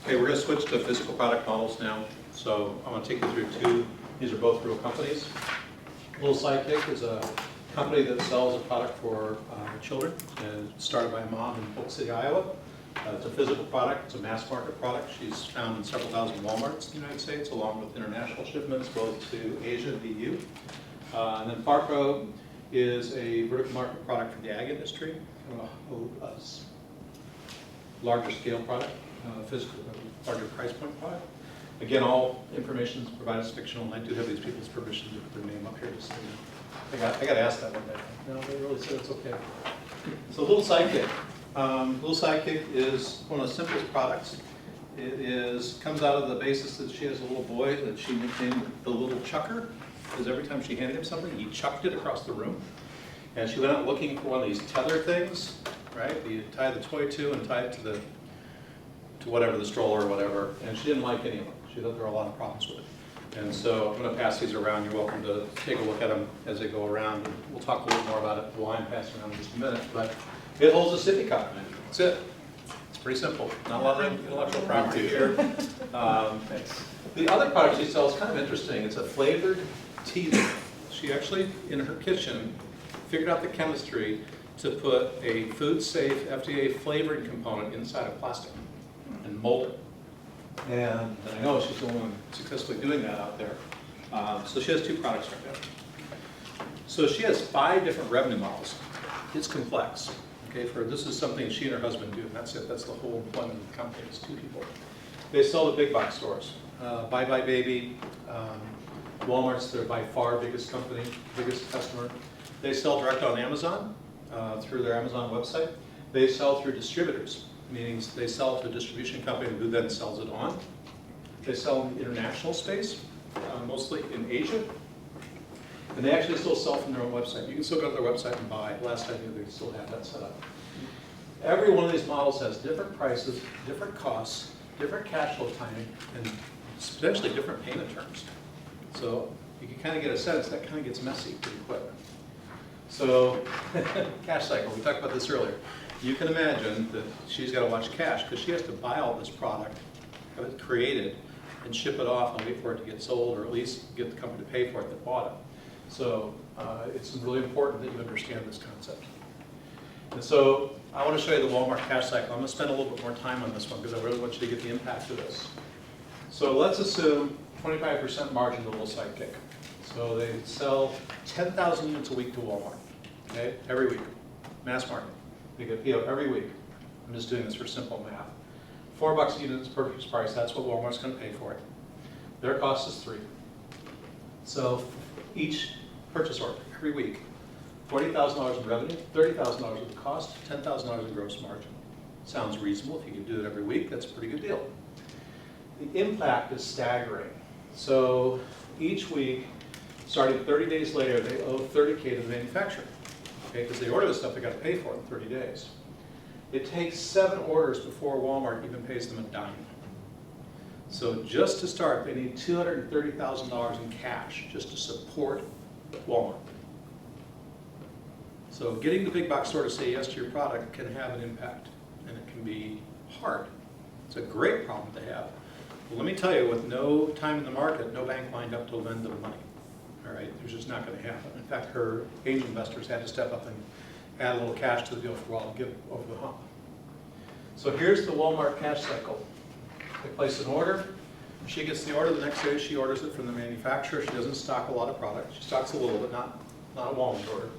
Okay, we're going to switch to physical product models now. So I want to take you through two. These are both real companies. Little Sidekick is a company that sells a product for children, and it's started by a mom in Polk City, Iowa. It's a physical product. It's a mass market product. She's found in several thousand Walmarts in the United States, along with international shipments both to Asia and the EU. And then Farco is a vertical market product for the ag industry, a larger scale product, physical, larger price point product. Again, all information is provided as fictional, and I do have these people's permission to put their name up here. Just so you know. I got asked that one day. No, they really said it's okay. So Little Sidekick. Little Sidekick is one of the simplest products. It comes out of the basis that she has a little boy that she nicknamed the Little Chucker, because every time she handed him something, he chucked it across the room. And she went out looking for one of these tether things, right? You tie the toy to and tie it to whatever, the stroller or whatever, and she didn't like any of them. She thought there were a lot of problems with it. And so I'm going to pass these around. You're welcome to take a look at them as they go around. We'll talk a little more about it while I'm passing around in just a minute. But it holds a sippy cup. That's it. It's pretty simple. Not a lot of intellectual property here. The other product she sells is kind of interesting. It's a flavored tea. She actually, in her kitchen, figured out the chemistry to put a food-safe, FDA flavoring component inside of plastic and mold it. And I know she's the only one successfully doing that out there. So she has two products right now. So she has 5 different revenue models. It's complex. Okay, this is something she and her husband do, and that's it. That's the whole employment of the company. It's 2 people. They sell to big box stores. Bye Bye Baby, Walmart's their by far biggest company, biggest customer. They sell direct on Amazon through their Amazon website. They sell through distributors, meaning they sell to a distribution company who then sells it on. They sell in the international space, mostly in Asia. And they actually still sell from their own website. You can still go to their website and buy. Last I knew, they still have that set up. Every one of these models has different prices, different costs, different cash flow timing, and potentially different payment terms. So you can kind of get a sense that kind of gets messy pretty quick. So cash cycle, we talked about this earlier. You can imagine that she's got to watch cash because she has to buy all this product, have it created, and ship it off and wait for it to get sold, or at least get the company to pay for it that bought it. So it's really important that you understand this concept. And so I want to show you the Walmart cash cycle. I'm going to spend a little bit more time on this one because I really want you to get the impact of this. So let's assume 25% margin to Little Sidekick. So they sell 10,000 units a week to Walmart, okay, every week, mass market. They get PO every week. I'm just doing this for simple math. $4 a unit is purchase price. That's what Walmart's going to pay for it. Their cost is $3. So each purchase order every week, $40,000 in revenue, $30,000 of the cost, $10,000 in gross margin. Sounds reasonable. If you can do it every week, that's a pretty good deal. The impact is staggering. So each week, starting 30 days later, they owe $30K to the manufacturer. Okay, because they order the stuff they got to pay for in 30 days. It takes 7 orders before Walmart even pays them a dime. So just to start, they need $230,000 in cash just to support Walmart. So getting the big box store to say yes to your product can have an impact, and it can be hard. It's a great problem to have. But let me tell you, with no time in the market, no bank lined up to lend them money. All right, it's just not going to happen. In fact, her angel investors had to step up and add a little cash to the deal for a while to get over the hump. So here's the Walmart cash cycle. They place an order. She gets the order. The next day, she orders it from the manufacturer. She doesn't stock a lot of product. She stocks a little, but not a Walmart order.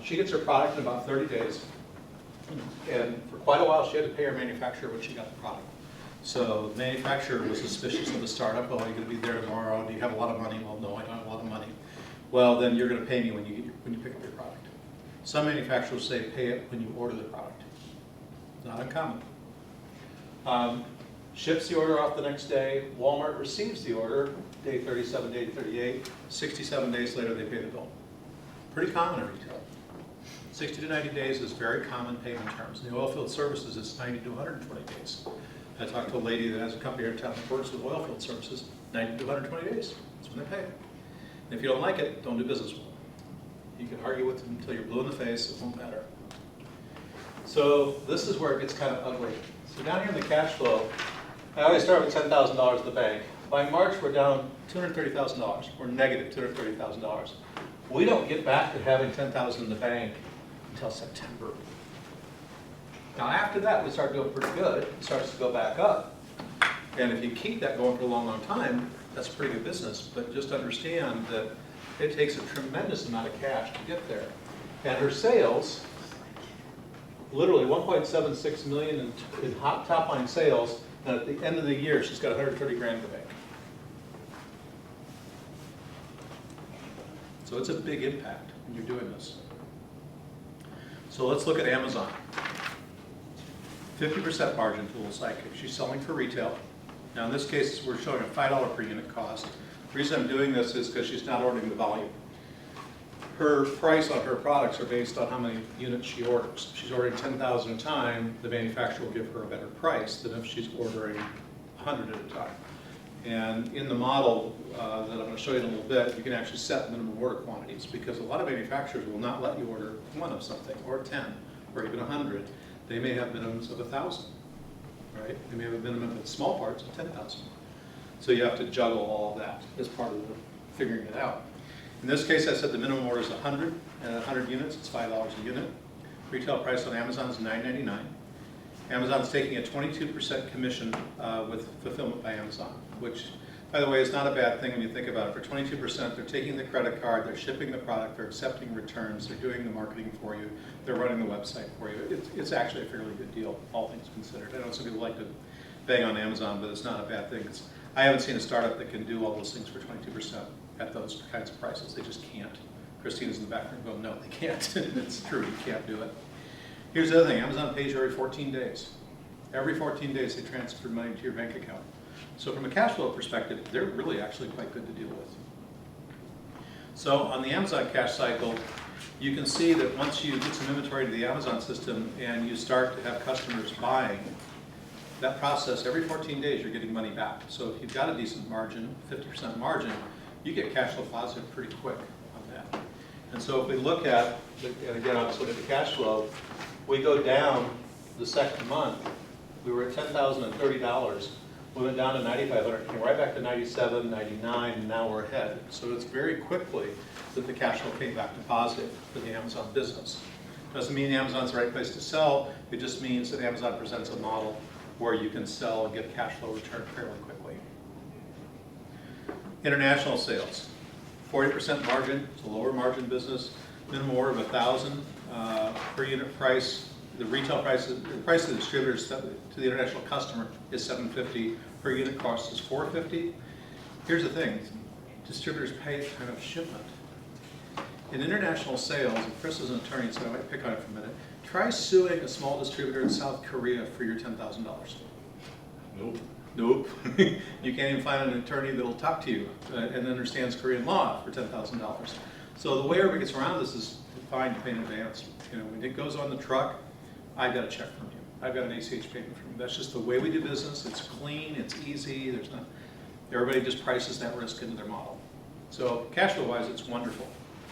She gets her product in about 30 days. And for quite a while, she had to pay her manufacturer when she got the product. So the manufacturer was suspicious of the startup. Oh, are you going to be there tomorrow? Do you have a lot of money? Well, no, I don't have a lot of money. Well, then you're going to pay me when you pick up your product. Some manufacturers say pay it when you order the product. Not uncommon. Ships the order off the next day. Walmart receives the order, day 37, day 38. 67 days later, they pay the bill. Pretty common in retail. 60 to 90 days is very common payment terms. In the oilfield services, it's 90 to 120 days. I talked to a lady that has a company here in town that works with oilfield services, 90 to 120 days. That's when they pay. And if you don't like it, don't do business with them. You can argue with them until you're blue in the face, it won't matter. So this is where it gets kind of ugly. So down here in the cash flow, I always start with $10,000 in the bank. By March, we're down $230,000. We're negative $230,000. We don't get back to having $10,000 in the bank until September. Now after that, we start doing pretty good. It starts to go back up. And if you keep that going for a long, long time, that's pretty good business. But just understand that it takes a tremendous amount of cash to get there. And her sales, literally 1.76 million in top line sales, and at the end of the year, she's got 130 grand in the bank. So it's a big impact when you're doing this. So let's look at Amazon. 50% margin to Little Sidekick. She's selling for retail. Now in this case, we're showing a $5 per unit cost. The reason I'm doing this is because she's not ordering the volume. Her price on her products are based on how many units she orders. If she's ordering 10,000 at a time, the manufacturer will give her a better price than if she's ordering 100 at a time. And in the model that I'm going to show you in a little bit, you can actually set minimum order quantities, because a lot of manufacturers will not let you order one of something, or 10, or even 100. They may have minimums of 1,000, right? They may have a minimum of small parts of 10,000. So you have to juggle all of that as part of the figuring it out. In this case, I said the minimum order is 100, and 100 units, it's $5 a unit. Retail price on Amazon is $9.99. Amazon's taking a 22% commission with fulfillment by Amazon, which, by the way, is not a bad thing when you think about it. For 22%, they're taking the credit card, they're shipping the product, they're accepting returns, they're doing the marketing for you, they're running the website for you. It's actually a fairly good deal, all things considered. I know some people like to bang on Amazon, but it's not a bad thing. I haven't seen a startup that can do all those things for 22% at those kinds of prices. They just can't. Christina's in the background going, no, they can't. It's true, you can't do it. Here's the other thing, Amazon pays you every 14 days. Every 14 days they transfer money to your bank account. So from a cash flow perspective, they're really actually quite good to deal with. So on the Amazon cash cycle, you can see that once you get some inventory to the Amazon system and you start to have customers buying, that process, every 14 days you're getting money back. So if you've got a decent margin, 50% margin, you get cash flow positive pretty quick on that. And so if we look at, and again I'll just look at the cash flow, we go down the second month, we were at $10,030. We went down to $9,500, came right back to $97, $99, and now we're ahead. So it's very quickly that the cash flow came back to positive for the Amazon business. Doesn't mean Amazon's the right place to sell, it just means that Amazon presents a model where you can sell and get a cash flow return fairly quickly. International sales, 40% margin, it's a lower margin business, minimum order of 1,000 per unit price. The retail price, the price of the distributors to the international customer is $750 per unit, cost is $450. Here's the thing, distributors pay at time of shipment. In international sales, and Chris is an attorney, so I might pick on it for a minute, try suing a small distributor in South Korea for your $10,000. Nope. Nope. You can't even find an attorney that'll talk to you and understands Korean law for $10,000. So the way everybody gets around this is fine, you pay in advance. You know, when it goes on the truck, I've got a check from you. I've got an ACH payment from you. That's just the way we do business. It's clean, it's easy, there's not, everybody just prices that risk into their model. So cash flow wise, it's wonderful.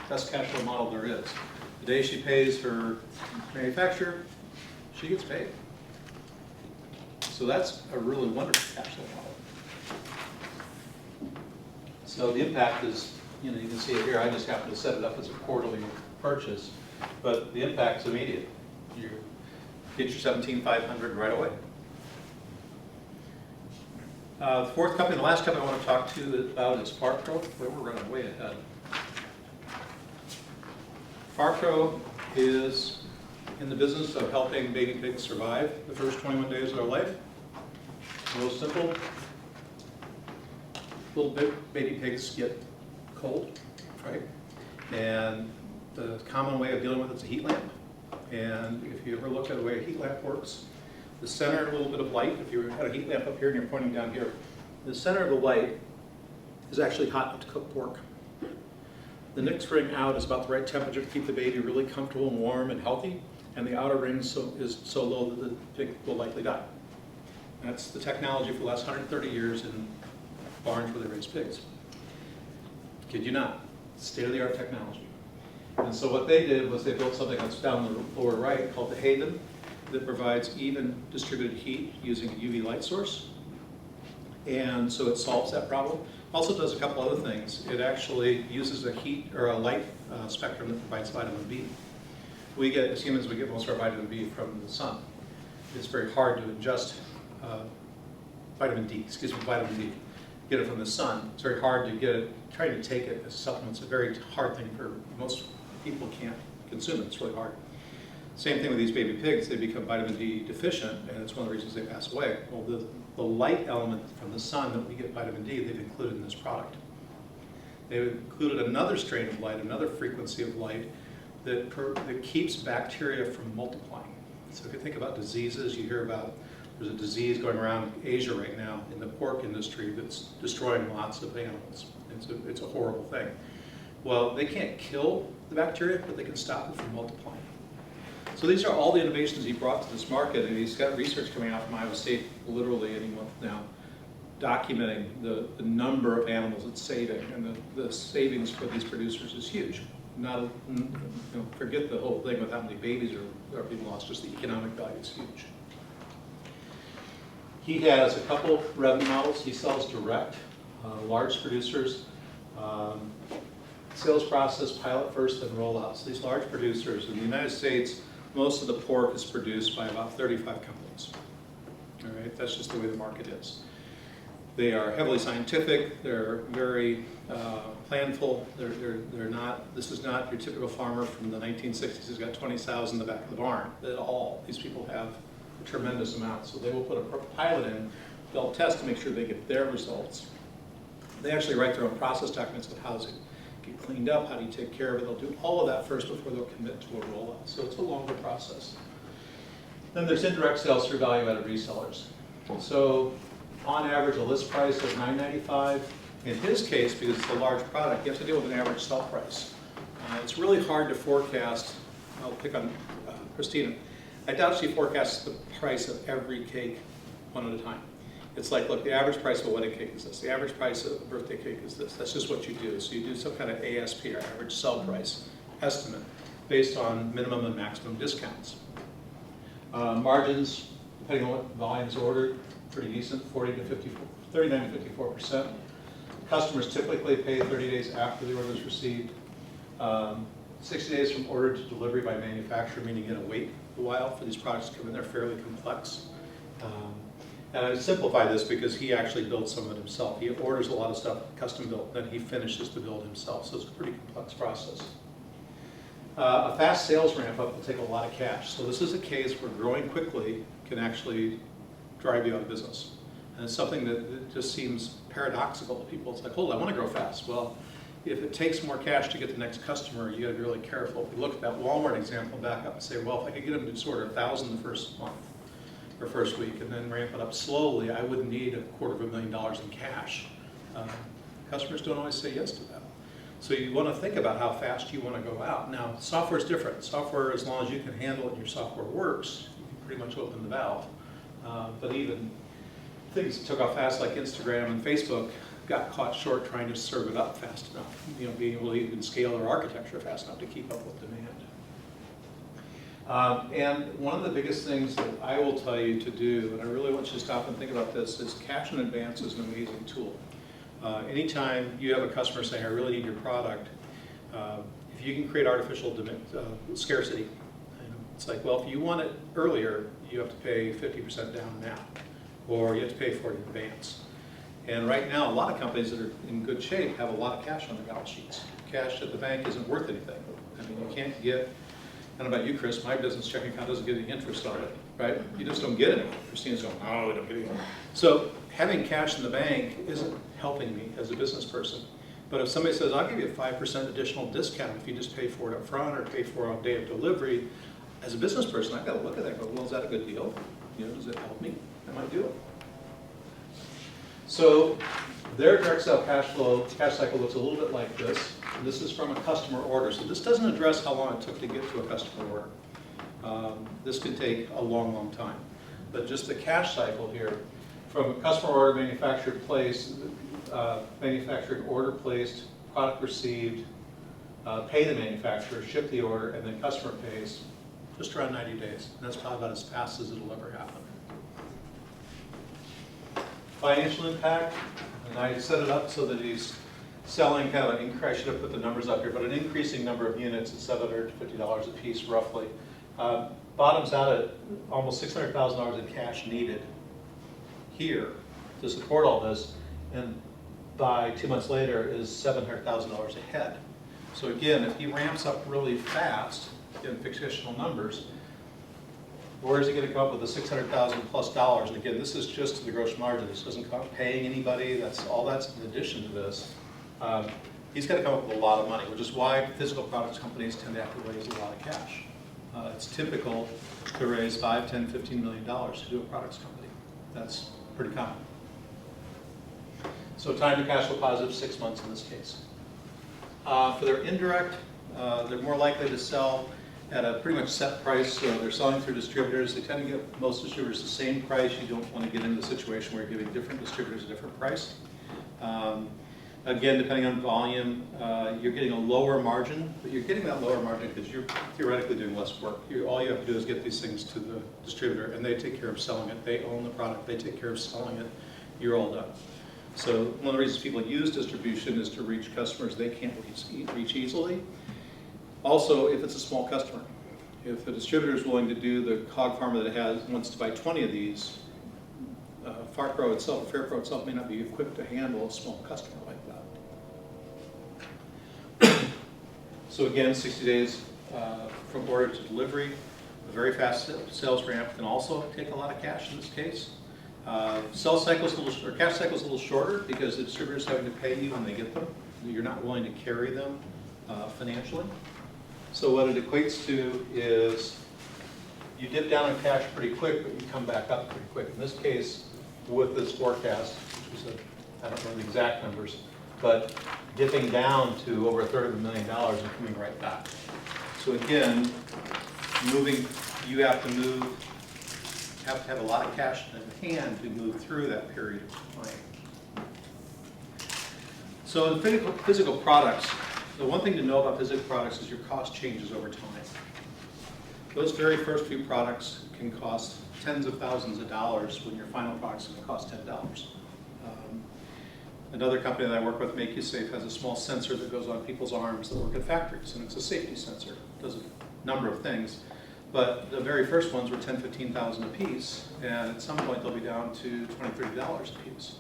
Best cash flow model there is. The day she pays her manufacturer, she gets paid. So that's a really wonderful cash flow model. So the impact is, you know, you can see it here. I just happen to set it up as a quarterly purchase, but the impact's immediate. You get your $17,500 right away. The fourth company, the last company I want to talk to you about is FarPro. We're running way ahead. FarPro is in the business of helping baby pigs survive the first 21 days of their life. Real simple. Little baby pigs get cold, right? And the common way of dealing with it is a heat lamp. And if you ever look at the way a heat lamp works, the center, a little bit of light, if you had a heat lamp up here and you're pointing down here, the center of the light is actually hot enough to cook pork. The next ring out is about the right temperature to keep the baby really comfortable and warm and healthy, and the outer ring is so low that the pig will likely die. That's the technology for the last 130 years in barns where they raise pigs. Kid you not, state-of-the-art technology. And so what they did was they built something that's down the lower right called the Haven that provides even distributed heat using a UV light source. And so it solves that problem. Also does a couple other things. It actually uses a heat or a light spectrum that provides vitamin B. We get, as humans, we get most of our vitamin B from the sun. It's very hard to ingest vitamin D. Get it from the sun. It's very hard to get it. Trying to take it as supplements is a very hard thing for most people. Can't consume it. It's really hard. Same thing with these baby pigs. They become vitamin D deficient, and it's one of the reasons they pass away. Well, the light element from the sun that we get vitamin D, they've included in this product. They've included another strain of light, another frequency of light that keeps bacteria from multiplying. So if you think about diseases, you hear about there's a disease going around Asia right now in the pork industry that's destroying lots of animals. It's a horrible thing. Well, they can't kill the bacteria, but they can stop it from multiplying. So these are all the innovations he brought to this market, and he's got research coming out from Iowa State literally any month now, documenting the number of animals it's saving, and the savings for these producers is huge. Not, forget the whole thing with how many babies are being lost, just the economic value is huge. He has a couple revenue models. He sells direct, large producers, sales process, pilot first, and rollout. So these large producers in the United States, most of the pork is produced by about 35 companies. All right, that's just the way the market is. They are heavily scientific. They're very planful. They're not. This is not your typical farmer from the 1960s who's got 20 sows in the back of the barn. At all, these people have a tremendous amount. So they will put a pilot in. They'll test to make sure they get their results. They actually write their own process documents of how does it get cleaned up, how do you take care of it. They'll do all of that first before they'll commit to a rollout. So it's a longer process. Then there's indirect sales through value-added resellers. So on average, a list price of $9.95. In his case, because it's a large product, you have to deal with an average sell price. It's really hard to forecast. I'll pick on Christina. I doubt she forecasts the price of every cake one at a time. It's like, look, the average price of a wedding cake is this. The average price of a birthday cake is this. That's just what you do. So you do some kind of ASP, or average sell price estimate, based on minimum and maximum discounts. Margins, depending on what volume is ordered, pretty decent, 39 to 54%. Customers typically pay 30 days after the order is received. 60 days from order to delivery by manufacturer, meaning you gotta wait a while for these products to come in. They're fairly complex. And I simplify this because he actually builds some of it himself. He orders a lot of stuff custom built, then he finishes the build himself. So it's a pretty complex process. A fast sales ramp up will take a lot of cash. So this is a case where growing quickly can actually drive you out of business. And it's something that just seems paradoxical to people. It's like, hold on, I want to grow fast. Well, if it takes more cash to get the next customer, you got to be really careful. If you look at that Walmart example, back up and say, well, if I could get them to just order 1,000 the first month or first week and then ramp it up slowly, I wouldn't need $250,000 in cash. Customers don't always say yes to that. So you want to think about how fast you want to go out. Now, software is different. Software, as long as you can handle it and your software works, you can pretty much open the valve. But even things that took off fast, like Instagram and Facebook, got caught short trying to serve it up fast enough. Being able to even scale their architecture fast enough to keep up with demand. And one of the biggest things that I will tell you to do, and I really want you to stop and think about this, is cash in advance is an amazing tool. Anytime you have a customer saying, I really need your product, if you can create artificial scarcity, it's like, well, if you want it earlier, you have to pay 50% down now, or you have to pay for it in advance. And right now, a lot of companies that are in good shape have a lot of cash on their balance sheets. Cash at the bank isn't worth anything. I mean, you can't get, I don't know about you, Chris, my business checking account doesn't get any interest on it, right? You just don't get any. Christina's going, oh, we don't get any. So having cash in the bank isn't helping me as a business person. But if somebody says, I'll give you a 5% additional discount if you just pay for it up front or pay for it on day of delivery, as a business person, I've got to look at that and go, well, is that a good deal? Does it help me? I might do it. So their direct sale cash cycle looks a little bit like this. And this is from a customer order. So this doesn't address how long it took to get to a customer order. This could take a long, long time. But just the cash cycle here, from a customer order, manufactured placed, manufactured order placed, product received, pay the manufacturer, ship the order, and then customer pays, just around 90 days. And that's probably about as fast as it'll ever happen. Financial impact, and I set it up so that he's selling kind of an increase, I should have put the numbers up here, but an increasing number of units at $750 a piece roughly. Bottoms out at almost $600,000 in cash needed here to support all this, and by 2 months later is $700,000 ahead. So again, if he ramps up really fast in fictional numbers, where is he going to come up with the $600,000 plus dollars? And again, this is just to the gross margin. This doesn't come paying anybody. That's in addition to this. He's got to come up with a lot of money, which is why physical products companies tend to have to raise a lot of cash. It's typical to raise $5, $10, $15 million to do a products company. That's pretty common. So time to cash flow positive, 6 months in this case. For their indirect, they're more likely to sell at a pretty much set price. So they're selling through distributors. They tend to give most distributors the same price. You don't want to get into a situation where you're giving different distributors a different price. Again, depending on volume, you're getting a lower margin, but you're getting that lower margin because you're theoretically doing less work. All you have to do is get these things to the distributor, and they take care of selling it. They own the product. They take care of selling it. You're all done. So one of the reasons people use distribution is to reach customers they can't reach easily. Also, if it's a small customer. If the distributor is willing to do the hog farmer that wants to buy 20 of these, Fairpro itself may not be equipped to handle a small customer like that. So again, 60 days from order to delivery. A very fast sales ramp can also take a lot of cash in this case. Sales cycles or cash cycles a little shorter because the distributor's having to pay you when they get them. You're not willing to carry them financially. So what it equates to is you dip down in cash pretty quick, but you come back up pretty quick. In this case, with this forecast, which was I don't know the exact numbers, but dipping down to over $250,000 and coming right back. So again, you have to have a lot of cash in hand to move through that period of time. So in physical products, the one thing to know about physical products is your cost changes over time. Those very first few products can cost tens of thousands of dollars when your final product's going to cost $10. Another company that I work with, MakeYouSafe, has a small sensor that goes on people's arms that work at factories, and it's a safety sensor. It does a number of things. But the very first ones were $10,000, $15,000 a piece, and at some point they'll be down to $20, $30 a piece.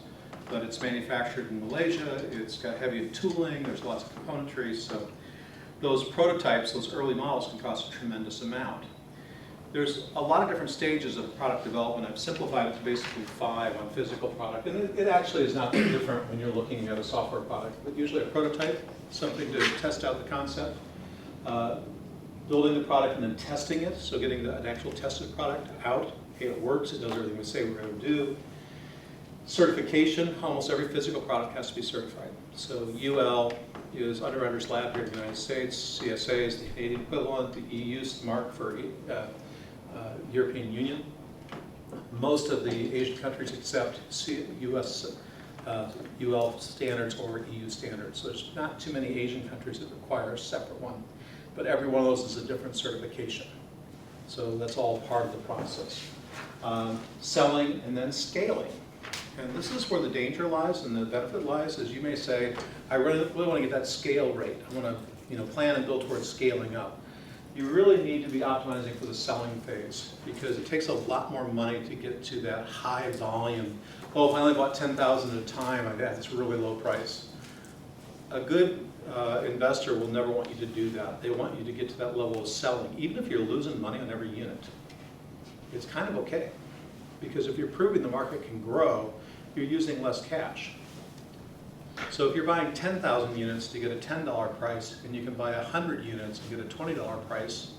But it's manufactured in Malaysia, it's got heavy tooling, there's lots of componentry, so those prototypes, those early models can cost a tremendous amount. There's a lot of different stages of product development. I've simplified it to basically 5 on physical product, and it actually is not that different when you're looking at a software product, but usually a prototype, something to test out the concept. Building the product and then testing it, so getting an actual tested product out. Hey, it works, it does everything we say we're going to do. Certification, almost every physical product has to be certified. So UL is Underwriters Lab here in the United States, CSA is the Canadian equivalent, the EU mark for European Union. Most of the Asian countries accept US UL standards or EU standards. So there's not too many Asian countries that require a separate one. But every one of those is a different certification. So that's all part of the process. Selling and then scaling. And this is where the danger lies and the benefit lies, is you may say, I really want to get that scale rate. I want to plan and build towards scaling up. You really need to be optimizing for the selling phase because it takes a lot more money to get to that high volume. Well, if I only bought 10,000 at a time, I'd have this really low price. A good investor will never want you to do that. They want you to get to that level of selling. Even if you're losing money on every unit, it's kind of okay. Because if you're proving the market can grow, you're using less cash. So if you're buying 10,000 units to get a $10 price, and you can buy 100 units and get a $20 price,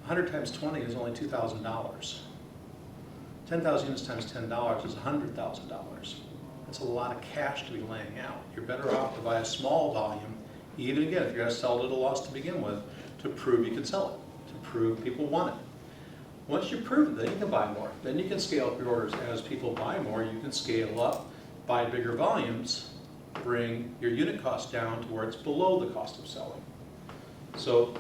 100 times 20 is only $2,000. 10,000 units times $10 is $100,000. That's a lot of cash to be laying out. You're better off to buy a small volume, even again, if you're going to sell it at a loss to begin with, to prove you can sell it, to prove people want it. Once you've proven it, then you can buy more. Then you can scale up your orders. As people buy more, you can scale up, buy bigger volumes, bring your unit cost down to where it's below the cost of selling. So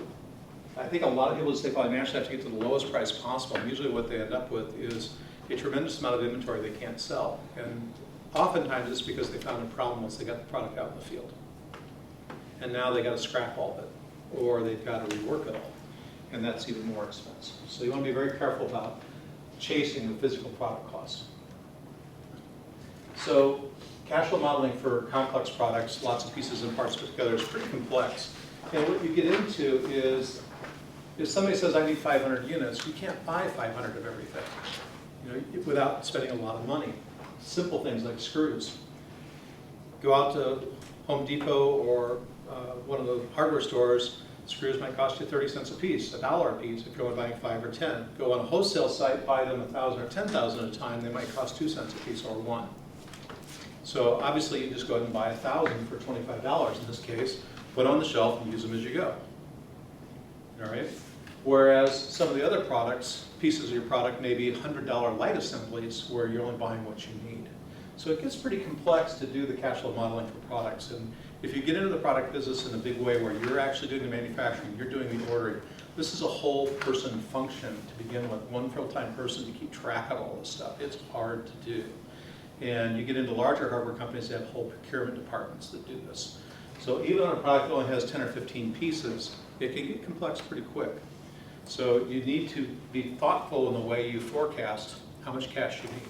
I think a lot of people say, well, I actually have to get to the lowest price possible. And usually what they end up with is a tremendous amount of inventory they can't sell. And oftentimes it's because they found a problem once they got the product out in the field. And now they got to scrap all of it, or they've got to rework it all. And that's even more expensive. So you want to be very careful about chasing the physical product costs. So cash flow modeling for complex products, lots of pieces and parts put together, is pretty complex. And what you get into is, if somebody says, I need 500 units, you can't buy 500 of everything, without spending a lot of money. Simple things like screws. Go out to Home Depot or one of the hardware stores, screws might cost you 30 cents a piece, $1 a piece if you're buying 5 or 10. Go on a wholesale site, buy them 1,000 or 10,000 at a time, they might cost 2 cents a piece or 1. So obviously you just go ahead and buy 1,000 for $25 in this case, put on the shelf and use them as you go. All right? Whereas some of the other products, pieces of your product may be $100 light assemblies where you're only buying what you need. So it gets pretty complex to do the cash flow modeling for products. And if you get into the product business in a big way where you're actually doing the manufacturing, you're doing the ordering, this is a whole person function to begin with, one full-time person to keep track of all this stuff. It's hard to do. And you get into larger hardware companies that have whole procurement departments that do this. So even on a product that only has 10 or 15 pieces, it can get complex pretty quick. So you need to be thoughtful in the way you forecast how much cash you need.